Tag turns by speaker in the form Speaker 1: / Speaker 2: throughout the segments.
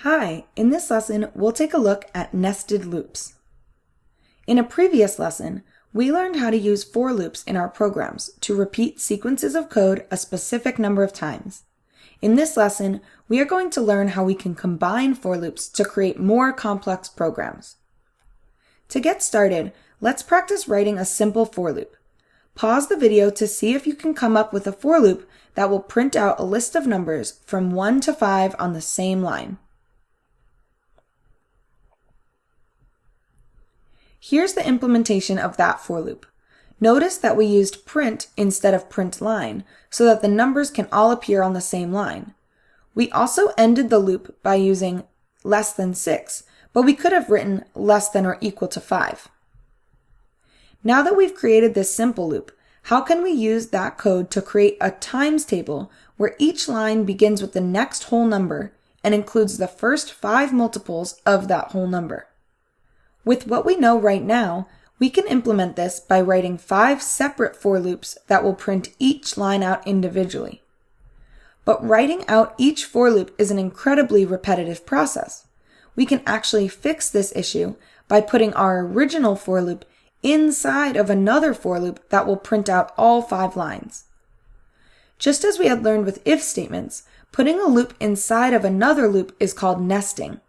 Speaker 1: Hi, in this lesson, we'll take a look at nested loops. In a previous lesson, we learned how to use for loops in our programs to repeat sequences of code a specific number of times. In this lesson, we are going to learn how we can combine for loops to create more complex programs. To get started, let's practice writing a simple for loop. Pause the video to see if you can come up with a for loop that will print out a list of numbers from 1 to 5 on the same line. Here's the implementation of that for loop. Notice that we used print instead of print line so that the numbers can all appear on the same line. We also ended the loop by using less than 6, but we could have written less than or equal to 5. Now that we've created this simple loop, how can we use that code to create a times table where each line begins with the next whole number and includes the first 5 multiples of that whole number? With what we know right now, we can implement this by writing 5 separate for loops that will print each line out individually. But writing out each for loop is an incredibly repetitive process. We can actually fix this issue by putting our original for loop inside of another for loop that will print out all 5 lines. Just as we had learned with if statements, putting a loop inside of another loop is called nesting.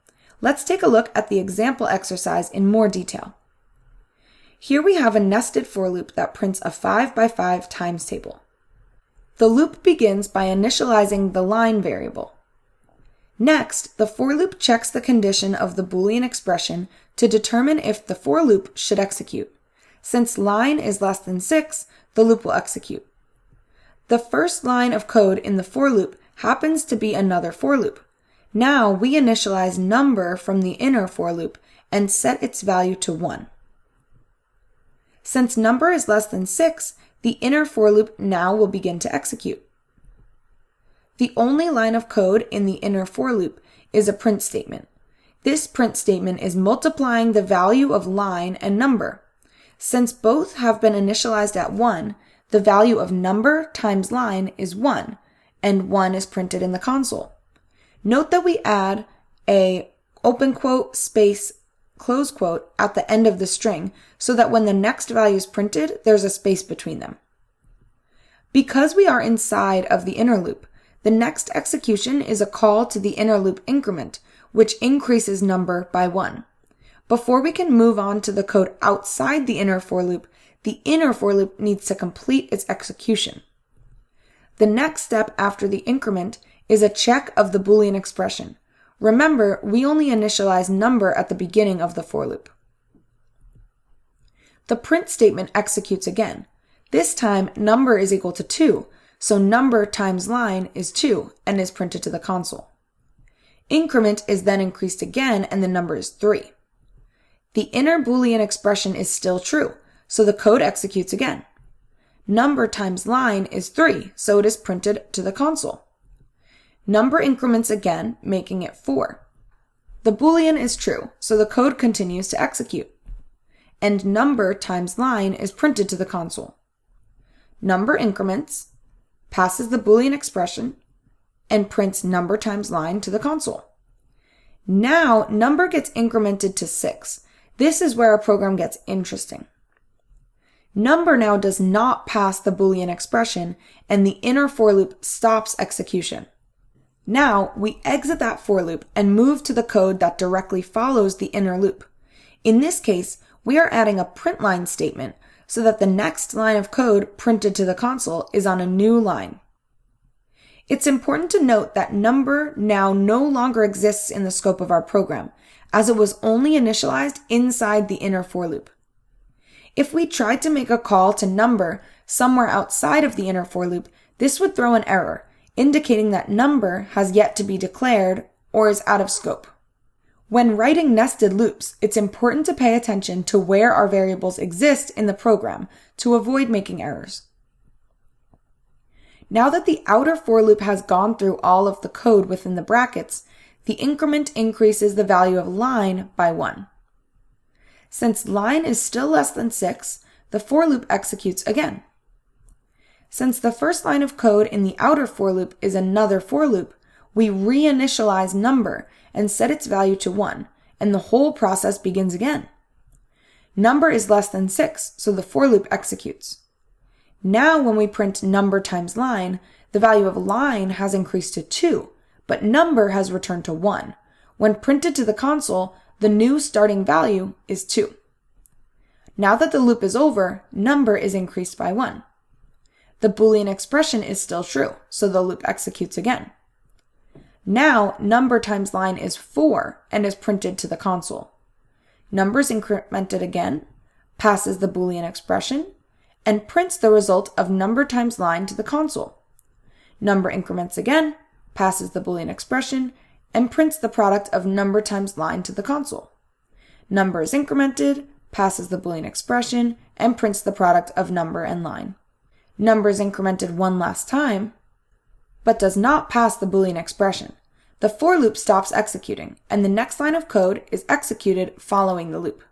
Speaker 1: Let's take a look at the example exercise in more detail. Here we have a nested for loop that prints a 5 by 5 times table. The loop begins by initializing the line variable. Next, the for loop checks the condition of the Boolean expression to determine if the for loop should execute. Since line is less than 6, the loop will execute. The first line of code in the for loop happens to be another for loop. Now we initialize number from the inner for loop and set its value to 1. Since number is less than 6, the inner for loop now will begin to execute. The only line of code in the inner for loop is a print statement. This print statement is multiplying the value of line and number. Since both have been initialized at 1, the value of number times line is 1, and 1 is printed in the console. Note that we add a open quote space close quote at the end of the string so that when the next value is printed, there's a space between them. Because we are inside of the inner loop, the next execution is a call to the inner loop increment, which increases number by 1. Before we can move on to the code outside the inner for loop, the inner for loop needs to complete its execution. The next step after the increment is a check of the Boolean expression. Remember, we only initialize number at the beginning of the for loop. The print statement executes again. This time, number is equal to 2, so number times line is 2 and is printed to the console. Increment is then increased again and the number is 3. The inner Boolean expression is still true, so the code executes again. Number times line is 3, so it is printed to the console. Number increments again, making it 4. The Boolean is true, so the code continues to execute. And number times line is printed to the console. Number increments, passes the Boolean expression, and prints number times line to the console. Now, number gets incremented to 6. This is where our program gets interesting. Number now does not pass the Boolean expression, and the inner for loop stops execution. Now, we exit that for loop and move to the code that directly follows the inner loop. In this case, we are adding a print line statement so that the next line of code printed to the console is on a new line. It's important to note that number now no longer exists in the scope of our program, as it was only initialized inside the inner for loop. If we tried to make a call to number somewhere outside of the inner for loop, this would throw an error, indicating that number has yet to be declared or is out of scope. When writing nested loops, it's important to pay attention to where our variables exist in the program to avoid making errors. Now that the outer for loop has gone through all of the code within the brackets, the increment increases the value of line by 1. Since line is still less than 6, the for loop executes again. Since the first line of code in the outer for loop is another for loop, We reinitialize number and set its value to 1, and the whole process begins again. Number is less than 6, so the for loop executes. Now when we print number times line, the value of line has increased to 2, but number has returned to 1. When printed to the console, the new starting value is 2. Now that the loop is over, number is increased by 1. The Boolean expression is still true, so the loop executes again. Now, number times line is 4 and is printed to the console. Number is incremented again, passes the Boolean expression, and prints the result of number times line to the console. Number increments again, passes the Boolean expression, and prints the product of number times line to the console. Number is incremented, passes the Boolean expression, and prints the product of number and line. Number is incremented one last time, but does not pass the Boolean expression. The for loop stops executing, and the next line of code is executed following the loop.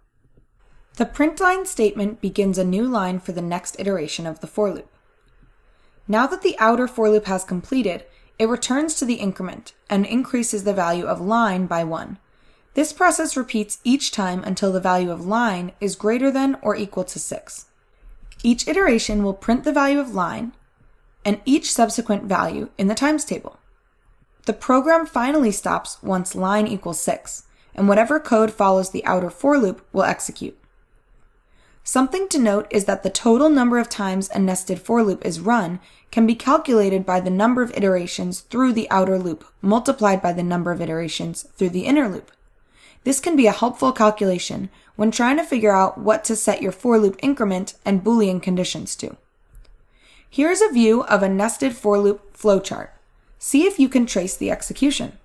Speaker 1: The print line statement begins a new line for the next iteration of the for loop. Now that the outer for loop has completed, it returns to the increment and increases the value of line by 1. This process repeats each time until the value of line is greater than or equal to 6. Each iteration will print the value of line and each subsequent value in the times table. The program finally stops once line equals 6, and whatever code follows the outer for loop will execute. Something to note is that the total number of times a nested for loop is run can be calculated by the number of iterations through the outer loop multiplied by the number of iterations through the inner loop. This can be a helpful calculation when trying to figure out what to set your for loop increment and Boolean conditions to. Here is a view of a nested for loop flowchart. See if you can trace the execution.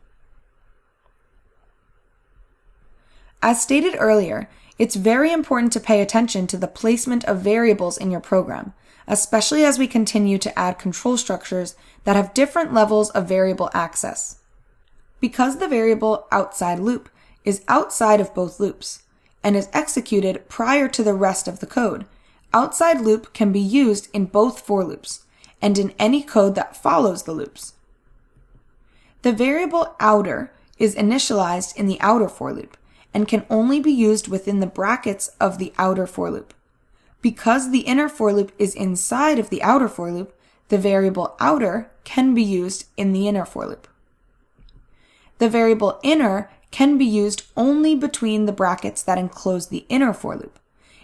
Speaker 1: As stated earlier, it's very important to pay attention to the placement of variables in your program, especially as we continue to add control structures that have different levels of variable access. Because the variable outside loop is outside of both loops and is executed prior to the rest of the code, outside loop can be used in both for loops and in any code that follows the loops. The variable outer is initialized in the outer for loop and can only be used within the brackets of the outer for loop. Because the inner for loop is inside of the outer for loop, the variable outer can be used in the inner for loop. The variable inner can be used only between the brackets that enclose the inner for loop.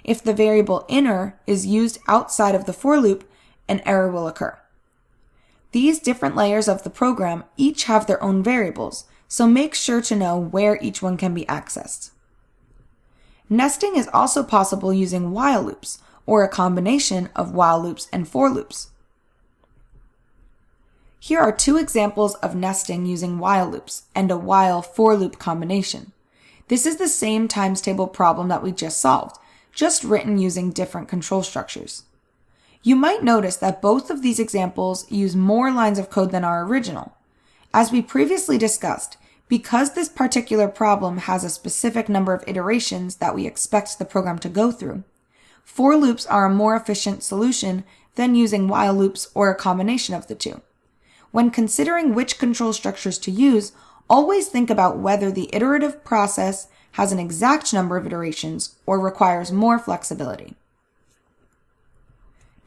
Speaker 1: If the variable inner is used outside of the for loop, an error will occur. These different layers of the program each have their own variables, so make sure to know where each one can be accessed. Nesting is also possible using while loops, or a combination of while loops and for loops. Here are two examples of nesting using while loops and a while for loop combination. This is the same times table problem that we just solved, just written using different control structures. You might notice that both of these examples use more lines of code than our original. As we previously discussed, because this particular problem has a specific number of iterations that we expect the program to go through, for loops are a more efficient solution than using while loops or a combination of the two. When considering which control structures to use, always think about whether the iterative process has an exact number of iterations or requires more flexibility.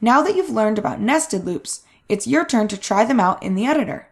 Speaker 1: Now that you've learned about nested loops, it's your turn to try them out in the editor.